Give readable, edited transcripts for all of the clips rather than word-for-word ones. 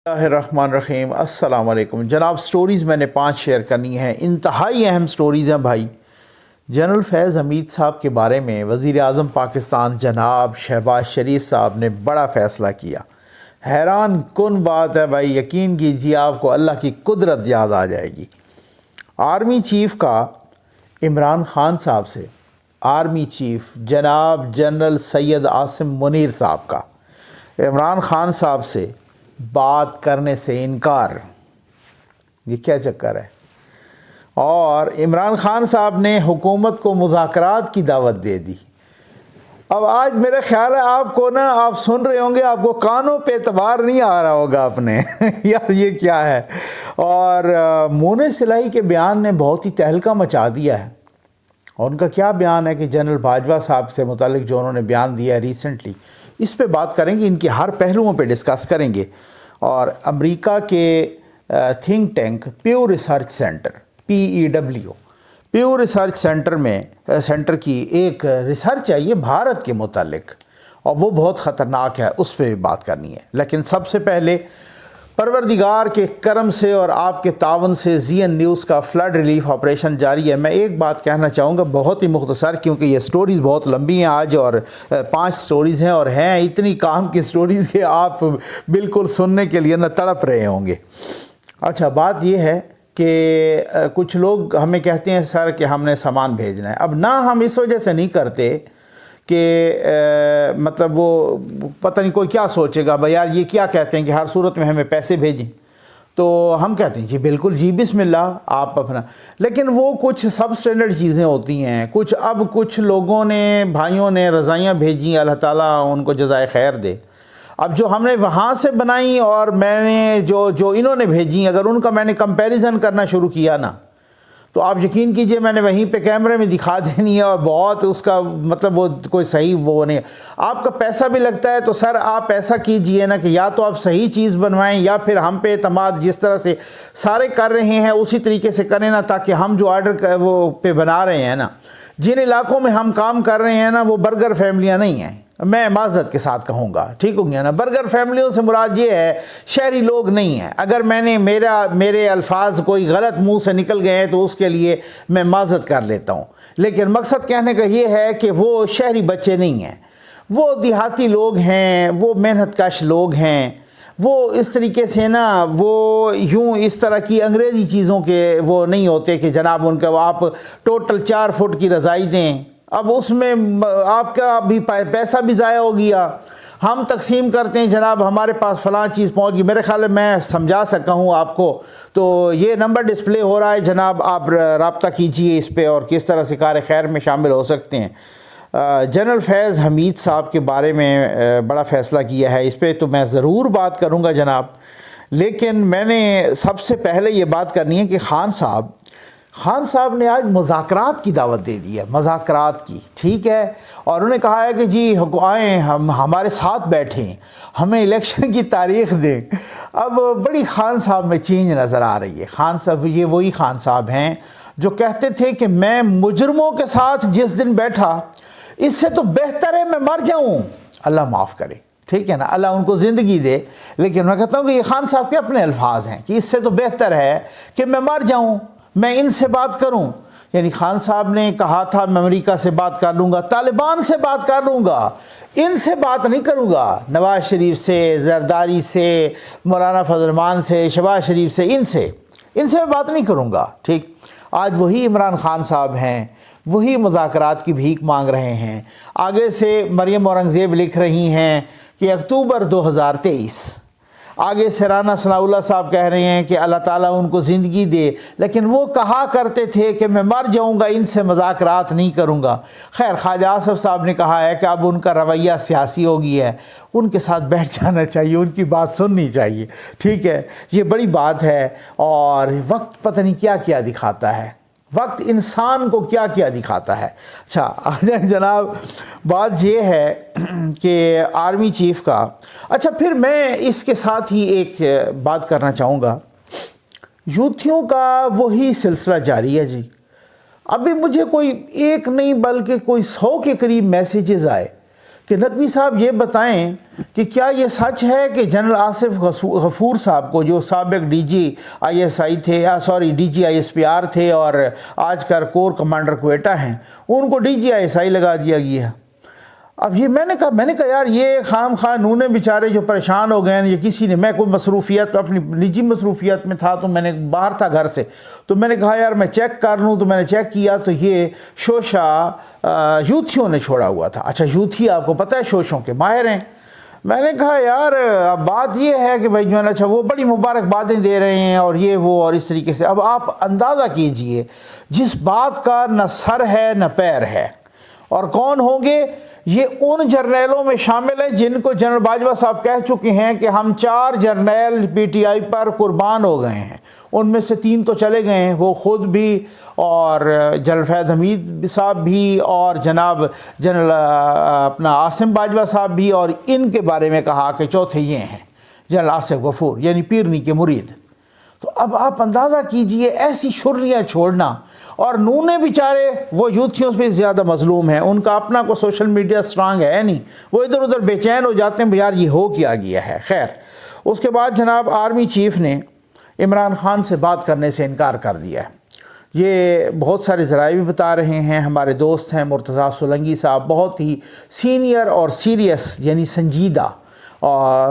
الرحمن السلام علیکم جناب. سٹوریز میں نے 5 شیئر کرنی ہیں، انتہائی اہم سٹوریز ہیں بھائی. جنرل فیض حمید صاحب کے بارے میں وزیر اعظم پاکستان جناب شہباز شریف صاحب نے بڑا فیصلہ کیا. حیران کن بات ہے بھائی، یقین کیجیے آپ کو اللہ کی قدرت یاد آ جائے گی. آرمی چیف کا عمران خان صاحب سے، آرمی چیف جناب جنرل سید عاصم منیر صاحب کا عمران خان صاحب سے بات کرنے سے انکار. یہ کیا چکر ہے؟ اور عمران خان صاحب نے حکومت کو مذاکرات کی دعوت دے دی. اب آج میرا خیال ہے آپ کو آپ سن رہے ہوں گے، آپ کو کانوں پہ اعتبار نہیں آ رہا ہوگا اپنے یار یہ کیا ہے. اور مونے صلاحی کے بیان نے بہت ہی تہلکہ مچا دیا ہے. اور ان کا کیا بیان ہے کہ جنرل باجوہ صاحب سے متعلق جو انہوں نے بیان دیا ہے ریسنٹلی، اس پہ بات کریں گے، ان کے ہر پہلوؤں پہ ڈسکس کریں گے. اور امریکہ کے تھنک ٹینک پیو ریسرچ سینٹر PEW پیو ریسرچ سینٹر کی ایک ریسرچ ہے یہ بھارت کے متعلق، اور وہ بہت خطرناک ہے، اس پہ بھی بات کرنی ہے. لیکن سب سے پہلے پروردگار کے کرم سے اور آپ کے تعاون سے ZN نیوز کا فلڈ ریلیف آپریشن جاری ہے. میں ایک بات کہنا چاہوں گا بہت ہی مختصر، کیونکہ یہ سٹوریز بہت لمبی ہیں آج، اور 5 سٹوریز ہیں، اور ہیں اتنی کام کی سٹوریز کہ آپ بالکل سننے کے لیے تڑپ رہے ہوں گے. اچھا، بات یہ ہے کہ کچھ لوگ ہمیں کہتے ہیں سر کہ ہم نے سامان بھیجنا ہے. اب نہ ہم اس وجہ سے نہیں کرتے کہ مطلب وہ پتہ نہیں کوئی کیا سوچے گا، بھائی یار یہ کیا کہتے ہیں کہ ہر صورت میں ہمیں پیسے بھیجیں. تو ہم کہتے ہیں جی بالکل، جی بسم اللہ آپ اپنا. لیکن وہ کچھ سب سٹینڈرڈ چیزیں ہوتی ہیں. کچھ لوگوں نے، بھائیوں نے رضائیاں بھیجیں، اللہ تعالیٰ ان کو جزائے خیر دے. اب جو ہم نے وہاں سے بنائیں اور میں نے جو انہوں نے بھیجیں، اگر ان کا میں نے کمپیریزن کرنا شروع کیا نا، تو آپ یقین کیجئے میں نے وہیں پہ کیمرے میں دکھا دینی ہے، اور بہت اس کا مطلب وہ کوئی صحیح وہ نہیں. آپ کا پیسہ بھی لگتا ہے تو سر آپ ایسا کیجئے نا کہ یا تو آپ صحیح چیز بنوائیں، یا پھر ہم پہ اعتماد جس طرح سے سارے کر رہے ہیں اسی طریقے سے کریں نا، تاکہ ہم جو آرڈر وہ پہ بنا رہے ہیں نا، جن علاقوں میں ہم کام کر رہے ہیں نا، وہ برگر فیملیاں نہیں ہیں. میں معذرت کے ساتھ کہوں گا، ٹھیک ہو گیا نا. برگر فیملیوں سے مراد یہ ہے شہری لوگ نہیں ہیں. اگر میں نے میرے الفاظ کوئی غلط منہ سے نکل گئے ہیں تو اس کے لیے میں معذرت کر لیتا ہوں. لیکن مقصد کہنے کا یہ ہے کہ وہ شہری بچے نہیں ہیں، وہ دیہاتی لوگ ہیں، وہ محنت کش لوگ ہیں. وہ اس طریقے سے نا، وہ یوں اس طرح کی انگریزی چیزوں کے وہ نہیں ہوتے کہ جناب ان کا آپ ٹوٹل 4 فٹ کی رضائی دیں. اب اس میں آپ کا بھی پیسہ بھی ضائع ہو گیا. ہم تقسیم کرتے ہیں جناب ہمارے پاس فلاں چیز پہنچ گئی. میرے خیال میں سمجھا سکا ہوں آپ کو. تو یہ نمبر ڈسپلے ہو رہا ہے جناب، آپ رابطہ کیجئے اس پہ، اور کس طرح سے کار خیر میں شامل ہو سکتے ہیں. جنرل فیض حمید صاحب کے بارے میں بڑا فیصلہ کیا ہے، اس پہ تو میں ضرور بات کروں گا جناب. لیکن میں نے سب سے پہلے یہ بات کرنی ہے کہ خان صاحب نے آج مذاکرات کی دعوت دے دی ہے، مذاکرات کی، ٹھیک ہے. اور انہوں نے کہا ہے کہ جی آئیں ہم ہمارے ساتھ بیٹھیں، ہمیں الیکشن کی تاریخ دیں. اب بڑی خان صاحب میں چینج نظر آ رہی ہے. خان صاحب یہ وہی خان صاحب ہیں جو کہتے تھے کہ میں مجرموں کے ساتھ جس دن بیٹھا، اس سے تو بہتر ہے میں مر جاؤں. اللہ معاف کرے، ٹھیک ہے نا، اللہ ان کو زندگی دے. لیکن میں کہتا ہوں کہ یہ خان صاحب کے اپنے الفاظ ہیں کہ اس سے تو بہتر ہے کہ میں مر جاؤں، میں ان سے بات کروں. یعنی خان صاحب نے کہا تھا میں امریکہ سے بات کر لوں گا، طالبان سے بات کر لوں گا، ان سے بات نہیں کروں گا. نواز شریف سے، زرداری سے، مولانا فضل الرحمان سے، شہباز شریف سے، ان سے میں بات نہیں کروں گا. ٹھیک، آج وہی عمران خان صاحب ہیں، وہی مذاکرات کی بھیک مانگ رہے ہیں. آگے سے مریم اورنگزیب لکھ رہی ہیں کہ اکتوبر 2023. آگے سے رانا ثناء اللہ صاحب کہہ رہے ہیں کہ اللہ تعالیٰ ان کو زندگی دے. لیکن وہ کہا کرتے تھے کہ میں مر جاؤں گا، ان سے مذاکرات نہیں کروں گا. خیر، خواجہ آصف صاحب نے کہا ہے کہ اب ان کا رویہ سیاسی ہو گیا ہے، ان کے ساتھ بیٹھ جانا چاہیے، ان کی بات سننی چاہیے. ٹھیک ہے، یہ بڑی بات ہے. اور وقت پتہ نہیں کیا کیا دکھاتا ہے، وقت انسان کو کیا کیا دکھاتا ہے. اچھا آ جائیں جناب، بات یہ ہے کہ آرمی چیف کا. اچھا، پھر میں اس کے ساتھ ہی ایک بات کرنا چاہوں گا. یوتھیوں کا وہی سلسلہ جاری ہے جی. ابھی مجھے کوئی ایک نہیں بلکہ کوئی 100 کے قریب میسیجز آئے کہ नकवी साहब ये बताएं कि क्या ये सच है कि जनरल आसिफ गफूर साहब को, जो साबिक DGISI थे, DGISPR थे और आजकल कोर कमांडर क्वेटा हैं, उनको DGISI लगा दिया गया। अब ये मैंने कहा यार ये खाम खा नूने बेचारे जो परेशान हो गए हैं, ये किसी ने, मैं कोई मसरूफियत अपनी निजी मसरूफियत में था, तो मैंने बाहर था घर से, तो मैंने कहा यार मैं चेक कर लूँ, तो मैंने चेक किया तो ये शोशा यूथियों ने छोड़ा हुआ था। अच्छा, यूथी आपको पता है शोशों के माहिर हैं। मैंने कहा यार अब बात ये है कि भाई जो है ना, अच्छा वो बड़ी मुबारकबादें दे रहे हैं और ये वो और इस तरीके से। अब आप अंदाज़ा कीजिए जिस बात का न सर है न पैर है, और कौन होंगे ये, उन जर्नैलों में शामिल हैं जिनको जनरल बाजवा साहब कह चुके हैं कि हम 4 जर्नैल PTI पर कुर्बान हो गए हैं, उनमें से 3 तो चले गए हैं, वो ख़ुद भी और जनरल फैज़ हमीद साहब भी और जनाब जनरल अपना आसिम बाजवा साहब भी, और इनके बारे में कहा कि चौथे ये हैं जनरल आसिफ गफूर यानी पीरनी के मुरीद। तो अब आप अंदाज़ा कीजिए ऐसी शुर्रियाँ छोड़ना, और नूने बेचारे वो यूथियों से ज़्यादा मजलूम हैं, उनका अपना को सोशल मीडिया स्ट्रांग है नहीं, वो इधर उधर बेचैन हो जाते हैं यार ये हो क्या गया है। खैर, उसके बाद जनाब आर्मी चीफ़ ने इमरान ख़ान से बात करने से इनकार कर दिया है। ये बहुत सारे ज़राए भी बता रहे हैं, हमारे दोस्त हैं मुर्तज़ा सोलंकी साहब, बहुत ही सीनियर और सीरियस यानी संजीदा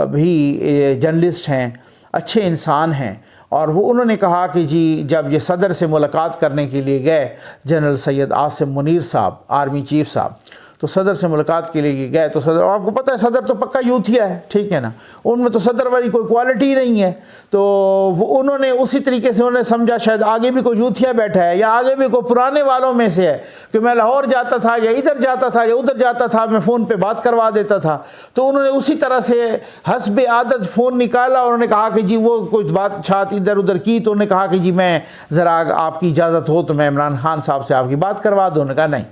भी जर्नलिस्ट हैं, अच्छे इंसान हैं, और वो उन्होंने कहा कि जी जब ये सदर से मुलाकात करने के लिए गए जनरल सैयद आसिम मुनीर साहब आर्मी चीफ़ साहब, तो सदर से मुलाकात के लिए गए तो सदर, आपको पता है सदर तो पक्का यूथिया है, ठीक है ना, उनमें तो सदर वाली कोई क्वालिटी नहीं है। तो वो उन्होंने उसी तरीके से उन्होंने समझा शायद आगे भी कोई यूथिया बैठा है, या आगे भी कोई पुराने वालों में से है कि मैं लाहौर जाता था या इधर जाता था या उधर जाता था, मैं फ़ोन पे बात करवा देता था। तो उन्होंने उसी तरह से हस्बे आदत फ़ोन निकाला और उन्होंने कहा कि जी वो कुछ बात छात इधर उधर की, तो उन्होंने कहा कि जी मैं ज़रा आपकी इजाज़त हो तो मैं इमरान ख़ान साहब से आपकी बात करवा दूँ। उन्होंने कहा नहीं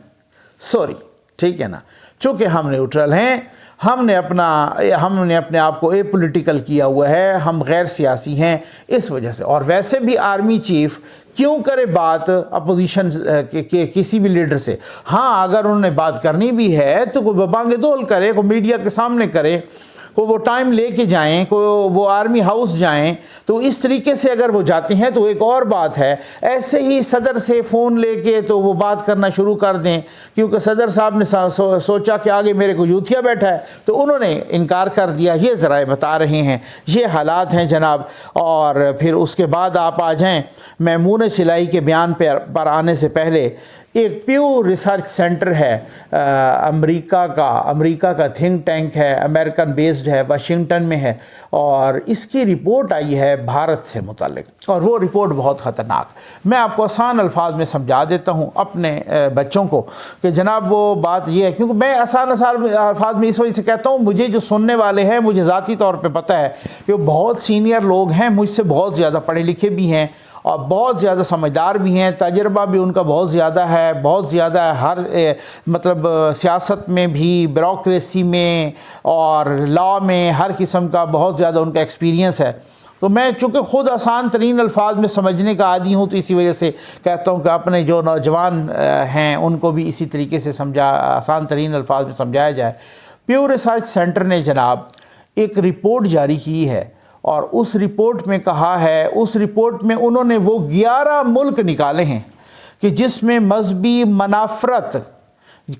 सॉरी, ठीक है ना, चूँकि हम न्यूट्रल हैं, हमने अपने आप को एपॉलिटिकल किया हुआ है, हम गैर सियासी हैं इस वजह से। और वैसे भी आर्मी चीफ़ क्यों करे बात अपोजिशन के किसी भी लीडर से, हाँ अगर उन्होंने बात करनी भी है तो कोई बबांगे दोल करे, कोई मीडिया के सामने करे, को वो टाइम लेके जाएं, को वो आर्मी हाउस जाएं, तो इस तरीके से अगर वो जाते हैं तो एक और बात है। ऐसे ही सदर से फ़ोन लेके तो वो बात करना शुरू कर दें, क्योंकि सदर साहब ने सोचा कि आगे मेरे को यूथिया बैठा है, तो उन्होंने इनकार कर दिया। ये ज़राए बता रहे हैं, ये हालात हैं जनाब। और फिर उसके बाद आप आ जाएँ मैमून सिलाई के बयान पर आने से पहले, एक प्यू रिसर्च सेंटर है अमेरिका का थिंक टैंक है, अमेरिकन बेस्ड है, वाशिंगटन में है, और इसकी रिपोर्ट आई है भारत से मुतालिक, और वो रिपोर्ट बहुत ख़तरनाक। मैं आपको आसान अल्फाज में समझा देता हूँ अपने बच्चों को कि जनाब वो बात ये है, क्योंकि मैं आसान अल्फाज में इस वजह से कहता हूँ, मुझे जो सुनने वाले हैं मुझे ज़ाती तौर पर पता है कि वो बहुत सीनियर लोग हैं, मुझसे बहुत ज़्यादा पढ़े लिखे भी हैं और बहुत ज़्यादा समझदार भी हैं, तजर्बा भी उनका बहुत ज़्यादा है, बहुत ज़्यादा है हर मतलब सियासत में भी, ब्यूरोक्रेसी में और लॉ में, हर किस्म का बहुत ज़्यादा उनका एक्सपीरियंस है। तो मैं चूँकि ख़ुद आसान तरीन अल्फाज में समझने का आदी हूँ, तो इसी वजह से कहता हूँ कि अपने जो नौजवान हैं उनको भी इसी तरीके से आसान तरीन अल्फाज में समझाया जाए। प्यू रिसर्च सेंटर ने जनाब एक रिपोर्ट जारी की है, और उस रिपोर्ट में कहा है, उस रिपोर्ट में उन्होंने वो 11 मुल्क निकाले हैं कि जिसमें मजहबी मनाफरत,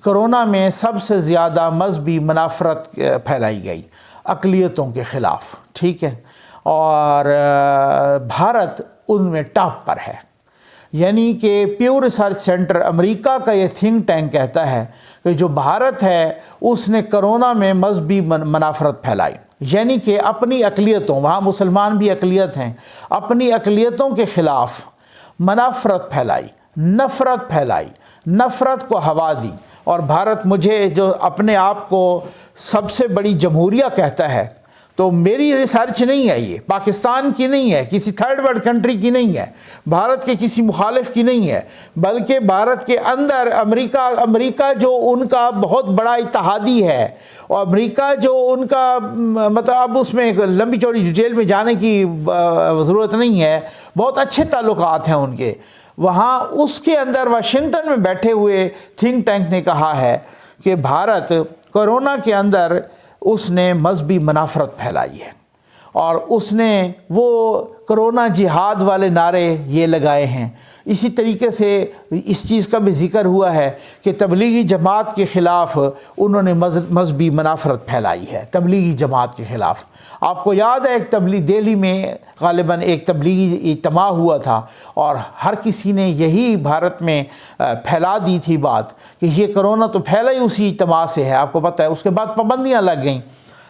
कोरोना में सबसे ज़्यादा मजहबी मनाफरत फैलाई गई अक़लियतों के ख़िलाफ़, ठीक है, और भारत उनमें टॉप पर है। यानी कि प्यू रिसर्च सेंटर अमेरिका का ये थिंक टैंक कहता है कि जो भारत है उसने कोरोना में मजहबी मनाफरत फैलाई, यानी कि अपनी अक़लियतों, वहाँ मुसलमान भी अक़लियत हैं, अपनी अक़लियतों के ख़िलाफ़ मनाफरत फैलाई, नफ़रत फैलाई, नफ़रत को हवा दी। और भारत मुझे जो अपने आप को सबसे बड़ी जमहूरिया कहता है, तो मेरी रिसर्च नहीं है, ये पाकिस्तान की नहीं है, किसी थर्ड वर्ल्ड कंट्री की नहीं है, भारत के किसी मुखालिफ की नहीं है, बल्कि भारत के अंदर अमेरिका जो उनका बहुत बड़ा इत्तेहादी है, और अमेरिका जो उनका मतलब अब उसमें लंबी चौड़ी डिटेल में जाने की ज़रूरत नहीं है, बहुत अच्छे ताल्लुकात हैं उनके वहाँ। उसके अंदर वाशिंगटन में बैठे हुए थिंक टैंक ने कहा है कि भारत कोरोना के अंदर उसने मजहबी मुनाफरत फैलाई है और उसने वो कोरोना जिहाद वाले नारे ये लगाए हैं। इसी तरीके से इस चीज़ का भी ज़िक्र हुआ है कि तबलीगी जमात के ख़िलाफ़ उन्होंने मजहबी मुनाफरत फैलाई है, तबलीगी जमात के ख़िलाफ़। आपको याद है एक दिल्ली में ग़ालिबन एक तबलीगी इज्तिमा हुआ था और हर किसी ने यही भारत में फैला दी थी बात कि ये कोरोना तो फैला ही उसी इज्तिमा से है, आपको पता है। उसके बाद पाबंदियाँ लग गईं।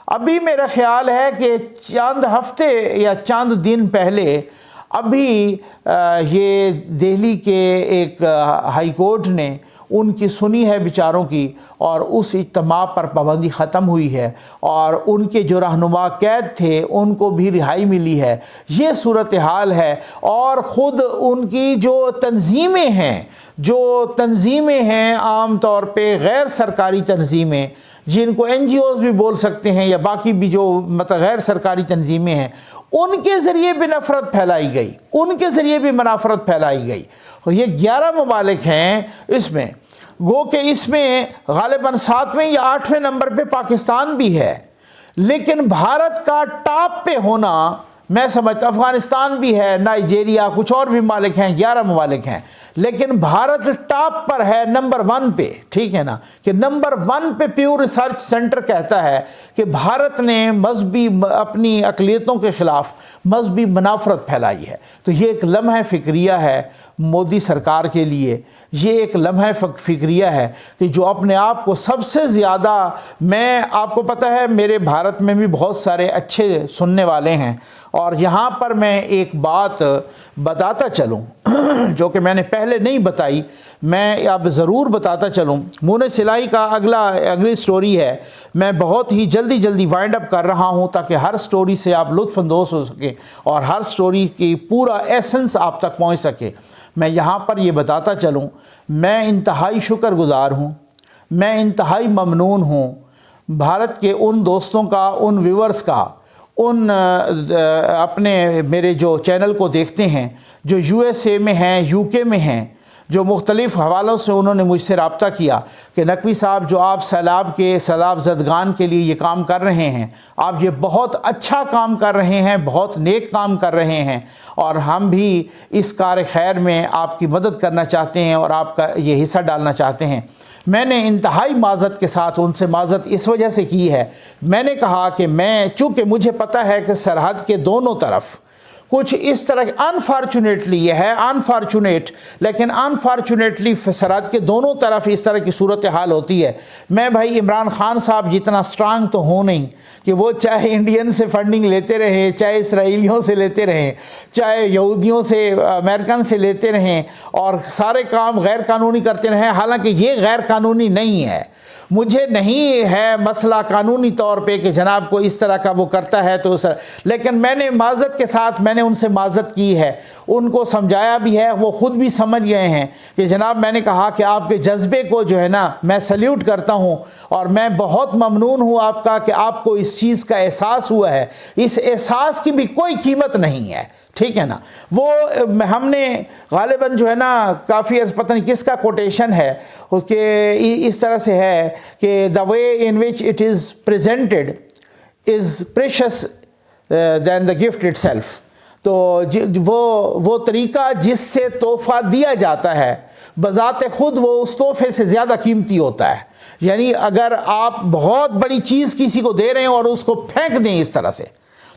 अभी मेरा ख्याल है कि चंद हफ्ते या चंद दिन पहले अभी ये दिल्ली के एक हाई कोर्ट ने उनकी सुनी है बेचारों की और उस इज्तिमा पर पाबंदी ख़त्म हुई है और उनके जो रहनुमा कैद थे उनको भी रिहाई मिली है। ये सूरत हाल है और ख़ुद उनकी जो तंजीमें हैं आम तौर पे गैर सरकारी तंजीमें, जिनको NGOs भी बोल सकते हैं या बाकी भी जो मतलब गैर सरकारी तंजीमें हैं, उनके ज़रिए भी नफ़रत फैलाई गई, उनके ज़रिए भी मुनाफरत फैलाई गई। और ये 11 ममालिक हैं इसमें, गो कि इसमें ग़ालिबन 7वें या 8वें नंबर पे पाकिस्तान भी है, लेकिन भारत का टॉप पे होना मैं समझता, अफ़गानिस्तान भी है, नाइजीरिया, कुछ और भी ममालिक हैं, 11 ममालिक हैं, लेकिन भारत टॉप पर है नंबर 1 पे, ठीक है ना, कि नंबर 1 पे प्यू रिसर्च सेंटर कहता है कि भारत ने मजहबी अपनी अक़लियतों के ख़िलाफ़ मजहबी मुनाफरत फैलाई है। तो ये एक लम्हा फ़िक्रिया है मोदी सरकार के लिए, ये एक लम्हा फ़िक्रिया है कि जो अपने आप को सबसे ज़्यादा, मैं आपको पता है मेरे भारत में भी बहुत सारे अच्छे सुनने वाले हैं और यहाँ पर मैं एक बात बताता चलूँ जो कि मैंने पहले नहीं बताई, मैं अब ज़रूर बताता चलूँ। मुने सिलाई का अगली स्टोरी है, मैं बहुत ही जल्दी वाइंड अप कर रहा हूँ ताकि हर स्टोरी से आप लुत्फ़अंदोज़ हो सके और हर स्टोरी की पूरा एसेंस आप तक पहुँच सके। मैं यहाँ पर ये बताता चलूँ, मैं इंतहाई शुक्रगुज़ार हूँ, मैं इंतहाई ममनून हूँ भारत के उन दोस्तों का, उन व्यूअर्स का, उन अपने मेरे जो चैनल को देखते हैं जो USA में हैं, UK में हैं, जो मुख्तलिफ़ हवालों से उन्होंने मुझसे रब्ता किया कि नकवी साहब जो आप सैलाब ज़दगान के लिए ये काम कर रहे हैं, आप ये बहुत अच्छा काम कर रहे हैं, बहुत नेक काम कर रहे हैं और हम भी इस कार खैर में आपकी मदद करना चाहते हैं और आपका ये हिस्सा डालना चाहते हैं। मैंने इंतहाई माज़रत के साथ उनसे माज़रत इस वजह से की है, मैंने कहा कि चूँकि मुझे पता है कि सरहद के दोनों तरफ कुछ इस तरह, अनफॉर्चुनेटली ये है अनफॉर्चुनेट, लेकिन अनफॉर्चुनेटली सरहद के दोनों तरफ इस तरह की सूरत हाल होती है। मैं भाई इमरान ख़ान साहब जितना स्ट्रांग तो हूँ नहीं कि वो चाहे इंडियन से फंडिंग लेते रहे, चाहे इसराइलियों से लेते रहें, चाहे यहूदियों से, अमेरिकन से लेते रहें और सारे काम गैर कानूनी करते रहें। हालांकि ये गैर कानूनी नहीं है, मुझे नहीं है मसला कानूनी तौर पे कि जनाब को इस तरह का वो करता है तो सर, लेकिन मैंने माज़रत के साथ मैंने उनसे माज़रत की है, उनको समझाया भी है, वो ख़ुद भी समझ गए हैं कि जनाब मैंने कहा कि आपके जज्बे को जो है ना मैं सल्यूट करता हूँ और मैं बहुत ममनून हूँ आपका कि आपको इस चीज़ का एहसास हुआ है। इस एहसास की भी कोई कीमत नहीं है, ठीक है ना। वो हमने ग़ालिबन जो है ना काफ़ी पता नहीं किसका कोटेशन है, उसके इस तरह से है कि the way in which it is presented is precious than the gift itself. तो वो तरीक़ा जिससे तोहफ़ा दिया जाता है बज़ाते ख़ुद वो उस तोहफ़े से ज़्यादा कीमती होता है। यानी अगर आप बहुत बड़ी चीज़ किसी को दे रहे हैं और उसको फेंक दें इस तरह से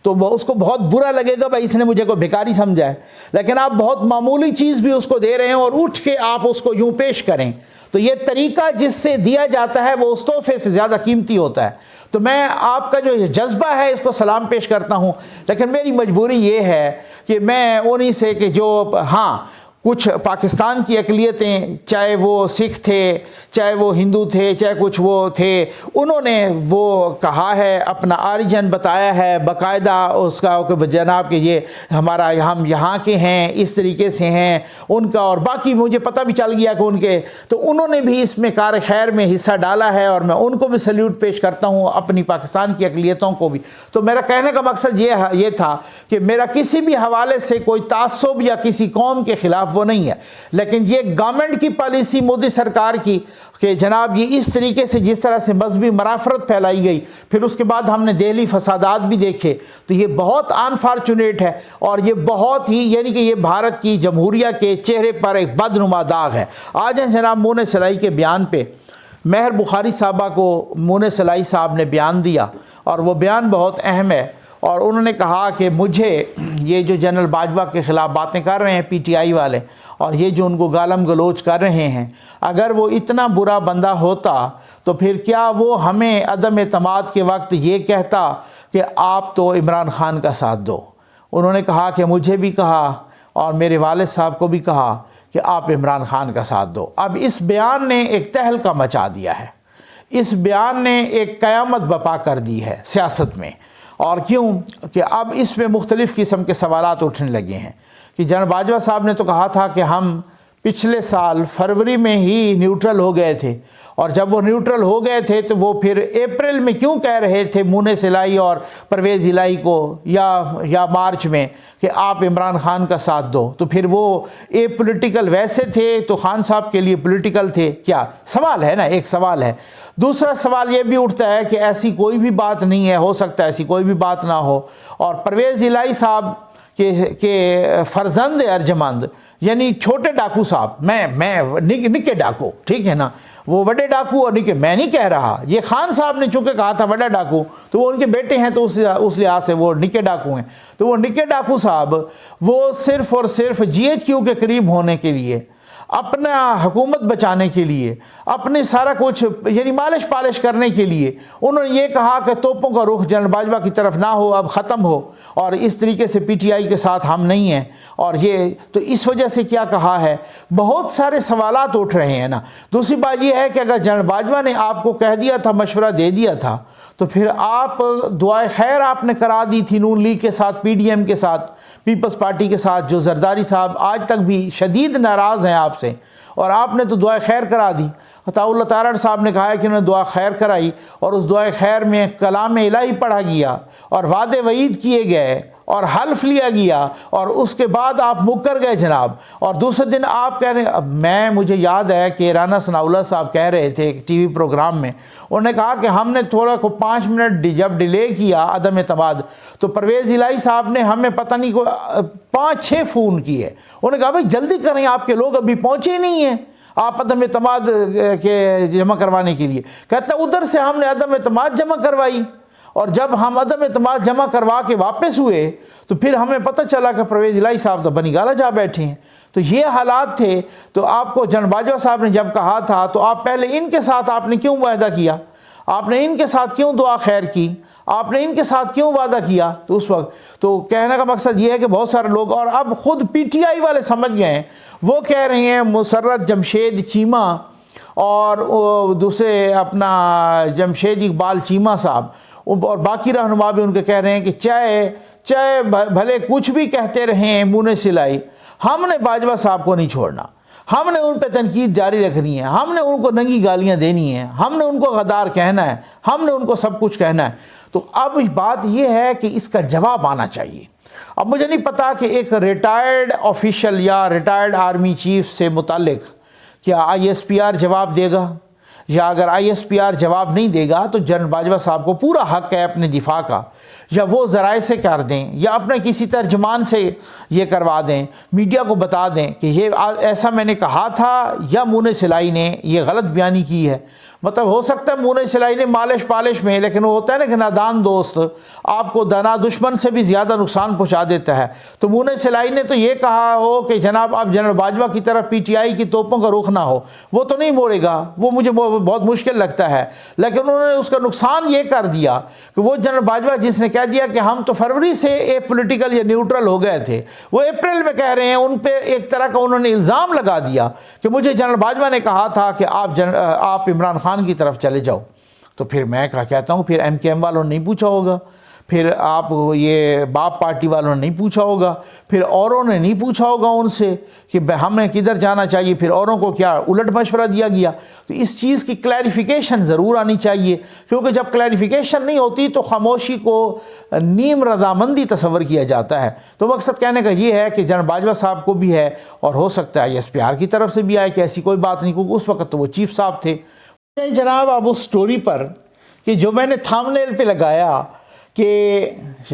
तो उसको बहुत बुरा लगेगा, भाई इसने मुझे को भिखारी समझा है। लेकिन आप बहुत मामूली चीज़ भी उसको दे रहे हैं और उठ के आप उसको यूँ पेश करें तो ये तरीक़ा जिससे दिया जाता है वो उस तोहफ़े से ज़्यादा कीमती होता है। तो मैं आपका जो जज्बा है इसको सलाम पेश करता हूँ, लेकिन मेरी मजबूरी ये है कि मैं उन्हीं से कि जो हाँ कुछ पाकिस्तान की अक़लियतें, चाहे वो सिख थे, चाहे वो हिंदू थे, चाहे कुछ वो थे, उन्होंने वो कहा है, अपना आरिजन बताया है बाकायदा उसका कि जनाब कि ये हमारा हम यहाँ के हैं, इस तरीके से हैं उनका, और बाकी मुझे पता भी चल गया कि उनके, तो उन्होंने भी इसमें कार खैर में हिस्सा डाला है और मैं उनको भी सल्यूट पेश करता हूँ, अपनी पाकिस्तान की अक़लियतों को भी। तो मेरा कहने का मकसद ये था कि मेरा किसी भी हवाले से कोई तासुब या किसी कौम के ख़िलाफ़ खिलाफ वो नहीं है, लेकिन ये गवर्नमेंट की पॉलिसी मोदी सरकार की कि जनाब ये इस तरीके से जिस तरह से मजहबी मराफरत फैलाई गई, फिर उसके बाद हमने दिल्ली फसादात भी देखे, तो ये बहुत अनफॉर्चुनेट है और ये बहुत ही यानी कि ये भारत की जमहूरियत के चेहरे पर एक बदनुमा दाग है। आज जनाब मोने सलाई के बयान पे महर बुखारी साहबा को मोने सलाई साहब ने बयान दिया और वो बयान बहुत अहम है और उन्होंने कहा कि मुझे ये जो जनरल बाजवा के ख़िलाफ़ बातें कर रहे हैं पीटीआई वाले और ये जो उनको गालम गलोच कर रहे हैं, अगर वो इतना बुरा बंदा होता तो फिर क्या वो हमें अदम एतमाद के वक्त ये कहता कि आप तो इमरान खान का साथ दो। उन्होंने कहा कि मुझे भी कहा और मेरे वालिद साहब को भी कहा कि आप इमरान खान का साथ दो। अब इस बयान ने एक तहलका मचा दिया है, इस बयान ने एक क़यामत बपा कर दी है सियासत में। और क्यों कि अब इसमें मुख्तलिफ़ किस्म के सवालात उठने लगे हैं कि जनरल बाजवा साहब ने तो कहा था कि हम पिछले साल फरवरी में ही न्यूट्रल हो गए थे और जब वो न्यूट्रल हो गए थे तो वो फिर अप्रैल में क्यों कह रहे थे मोने सलाई और परवेज़ इलाही को या मार्च में कि आप इमरान खान का साथ दो। तो फिर वो पॉलिटिकल वैसे थे तो खान साहब के लिए पॉलिटिकल थे क्या? सवाल है ना, एक सवाल है। दूसरा सवाल ये भी उठता है कि ऐसी कोई भी बात नहीं है, हो सकता है ऐसी कोई भी बात ना हो और परवेज़ इलाही साहब के फर्जंद अर्जमंद यानी छोटे डाकू साहब, मैं निके डाकू, ठीक है ना, वो बड़े डाकू और निके, मैं नहीं कह रहा, ये खान साहब ने चूँकि कहा था बड़ा डाकू तो वो उनके बेटे हैं तो उस लिहाज से वो निके डाकू हैं। तो वो निके डाकू साहब वो सिर्फ़ और सिर्फ GHQ के करीब होने के लिए, अपना हुकूमत बचाने के लिए, अपने सारा कुछ यानी मालिश पालिश करने के लिए उन्होंने ये कहा कि तोपों का रुख जनरल बाजवा की तरफ ना हो, अब ख़त्म हो और इस तरीके से पीटीआई के साथ हम नहीं हैं। और ये तो इस वजह से क्या कहा है, बहुत सारे सवालात उठ रहे हैं ना। दूसरी बात ये है कि अगर जनरल बाजवा ने आपको कह दिया था, मशवरा दे दिया था, तो फिर आप दुआए खैर आपने करा दी थी नून लीग के साथ, PDM के साथ, पीपल्स पार्टी के साथ, जो जरदारी साहब आज तक भी शदीद नाराज़ हैं आपसे, और आपने तो दुआ खैर करा दी। अताउल्लाह तारड़ साहब ने कहा है कि उन्होंने दुआ खैर कराई और उस दुआ खैर में कलाम इलाही पढ़ा गया और वादे वईद किए गए और हल्फ लिया गया और उसके बाद आप मुकर गए जनाब। और दूसरे दिन आप कह रहे हैं, मुझे याद है कि राना सनाउल्लाह साहब कह रहे थे एक TV प्रोग्राम में, उन्होंने कहा कि हमने थोड़ा को 5 मिनट जब डिले किया अदम एतमाद तो परवेज़ इलाही साहब ने हमें पता नहीं को 5-6 फ़ोन किए। उन्होंने कहा भाई जल्दी करें, आपके लोग अभी पहुँचे नहीं हैं आप अदम एतमाद के जमा करवाने के लिए। कहता उधर से हमने अदम एतमाद जमा करवाई और जब हम अदम एतमाद जमा करवा के वापस हुए तो फिर हमें पता चला कि परवेज़ इलाही साहब तो बनी गाला जा बैठे हैं। तो ये हालात थे। तो आपको जनरल बाजवा साहब ने जब कहा था तो आप पहले इनके साथ आपने क्यों वायदा किया, आपने इनके साथ क्यों दुआ खैर की, आपने इनके साथ क्यों वादा किया? तो उस वक्त तो कहने का मकसद ये है कि बहुत सारे लोग, और अब खुद PTI वाले समझ गए हैं, वो कह रहे हैं मुसर्रत जमशेद चीमा और दूसरे अपना जमशेद इकबाल चीमा साहब और बाकी रहनुमा भी उनके कह रहे हैं कि चाहे भले कुछ भी कहते रहें मोने सलाई, हमने बाजवा साहब को नहीं छोड़ना, हमने उन पर तनकीद जारी रखनी है, हमने उनको नंगी गालियां देनी है, हमने उनको गद्दार कहना है, हमने उनको सब कुछ कहना है। तो अब बात यह है कि इसका जवाब आना चाहिए। अब मुझे नहीं पता कि एक रिटायर्ड ऑफिशियल या रिटायर्ड आर्मी चीफ से मुतालिक क्या ISPR जवाब देगा, या अगर ISPR जवाब नहीं देगा तो जनरल बाजवा साहब को पूरा हक है अपने दिफा का, या वो ज़राए से कर दें या अपने किसी तर्जमान से ये करवा दें, मीडिया को बता दें कि ये ऐसा मैंने कहा था या मोने सलाई ने ये गलत बयानी की है। मतलब हो सकता है मोने सलाई ने मालिश पालिश में, लेकिन वो होता है ना कि नादान दोस्त आपको दाना दुश्मन से भी ज़्यादा नुकसान पहुंचा देता है। तो मोने सलाई ने तो ये कहा हो कि जनाब आप जनरल बाजवा की तरफ PTI की तोपों का रुख ना हो, वो तो नहीं मोड़ेगा, वो मुझे बहुत मुश्किल लगता है। लेकिन उन्होंने उसका नुकसान ये कर दिया कि वो जनरल बाजवा जिसने कह दिया कि हम तो फरवरी से पॉलिटिकल या न्यूट्रल हो गए थे, वो अप्रैल में कह रहे हैं, उन पर एक तरह का उन्होंने इल्ज़ाम लगा दिया कि मुझे जनरल बाजवा ने कहा था कि आप इमरान खान की तरफ चले जाओ। तो फिर मैं कहता हूँ फिर MKM वालों ने नहीं पूछा होगा, پھر آپ یہ باپ پارٹی والوں نے نہیں پوچھا ہوگا، پھر اوروں نے نہیں پوچھا ہوگا ان سے کہ ہمیں کدھر جانا چاہیے، پھر اوروں کو کیا الٹ مشورہ دیا گیا. تو اس چیز کی کلیریفیکیشن ضرور آنی چاہیے، کیونکہ جب کلیریفیکیشن نہیں ہوتی تو خاموشی کو نیم رضامندی تصور کیا جاتا ہے. تو مقصد کہنے کا یہ ہے کہ جنرل باجوہ صاحب کو بھی ہے، اور ہو سکتا ہے ایس پی آر کی طرف سے بھی آئے کہ ایسی کوئی بات نہیں، کیونکہ اس وقت تو وہ چیف صاحب تھے. جناب اب اس سٹوری پر کہ جو میں نے تھامنیل پہ لگایا کہ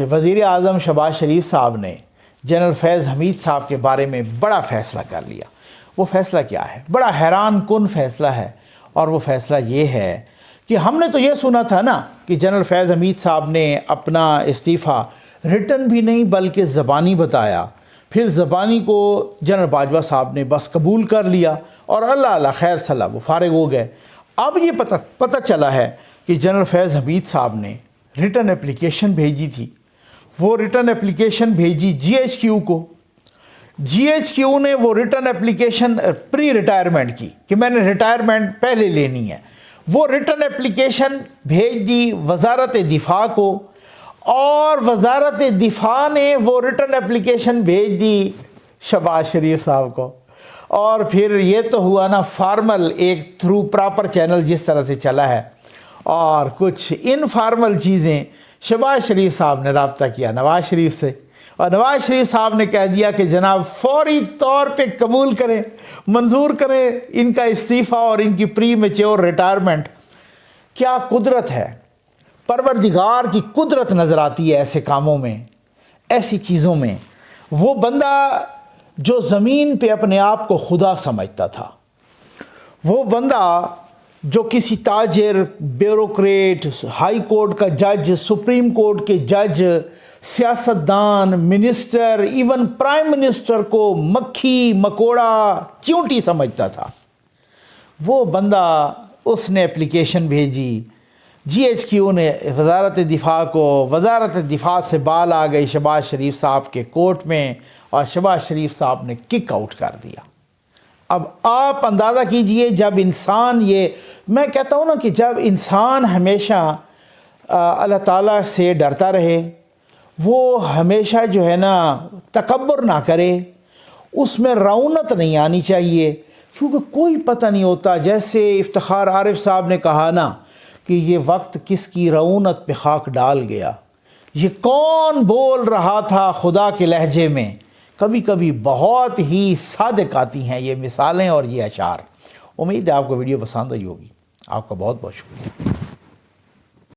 وزیر اعظم شہباز شریف صاحب نے جنرل فیض حمید صاحب کے بارے میں بڑا فیصلہ کر لیا، وہ فیصلہ کیا ہے؟ بڑا حیران کن فیصلہ ہے، اور وہ فیصلہ یہ ہے کہ ہم نے تو یہ سنا تھا نا کہ جنرل فیض حمید صاحب نے اپنا استعفیٰ ریٹن بھی نہیں بلکہ زبانی بتایا، پھر زبانی کو جنرل باجوہ صاحب نے بس قبول کر لیا، اور اللہ خیر صلاح وہ فارغ ہو گئے. اب یہ پتہ چلا ہے کہ جنرل فیض حمید صاحب نے ریٹن اپلیکیشن بھیجی تھی. وہ ریٹن اپلیکیشن بھیجی جی ایچ کیو کو. جی ایچ کیو نے وہ ریٹن اپلیکیشن پری ریٹائرمنٹ کی کہ میں نے ریٹائرمنٹ پہلے لینی ہے. وہ ریٹن اپلیکیشن بھیج دی وزارت دفاع کو، اور وزارت دفاع نے وہ ریٹن اپلیکیشن بھیج دی شہباز شریف صاحب کو. اور پھر یہ تو ہوا نا فارمل ایک تھرو پراپر چینل جس طرح سے چلا ہے، اور کچھ انفارمل چیزیں شہباز شریف صاحب نے رابطہ کیا نواز شریف سے، اور نواز شریف صاحب نے کہہ دیا کہ جناب فوری طور پہ قبول کریں، منظور کریں ان کا استعفیٰ اور ان کی پری میچور ریٹائرمنٹ. کیا قدرت ہے، پروردگار کی قدرت نظر آتی ہے ایسے کاموں میں، ایسی چیزوں میں. وہ بندہ جو زمین پہ اپنے آپ کو خدا سمجھتا تھا، وہ بندہ جو کسی تاجر، بیوروکریٹ، ہائی کورٹ کا جج، سپریم کورٹ کے جج، سیاستدان، منسٹر، ایون پرائم منسٹر کو مکھی مکوڑا چیونٹی سمجھتا تھا، وہ بندہ اس نے اپلیکیشن بھیجی. جی ایچ کیو نے وزارت دفاع کو، وزارت دفاع سے بال آ گئی شہباز شریف صاحب کے کورٹ میں، اور شہباز شریف صاحب نے کک آؤٹ کر دیا. اب آپ اندازہ کیجئے، جب انسان، یہ میں کہتا ہوں نا کہ جب انسان ہمیشہ اللہ تعالیٰ سے ڈرتا رہے، وہ ہمیشہ جو ہے نا تکبر نہ کرے، اس میں رعونت نہیں آنی چاہیے، کیونکہ کوئی پتہ نہیں ہوتا. جیسے افتخار عارف صاحب نے کہا نا کہ یہ وقت کس کی رعونت پہ خاک ڈال گیا، یہ کون بول رہا تھا خدا کے لہجے میں. کبھی کبھی بہت ہی صادق آتی ہیں یہ مثالیں اور یہ اشعار. امید ہے آپ کو ویڈیو پسند آئی ہوگی. آپ کا بہت بہت شکریہ.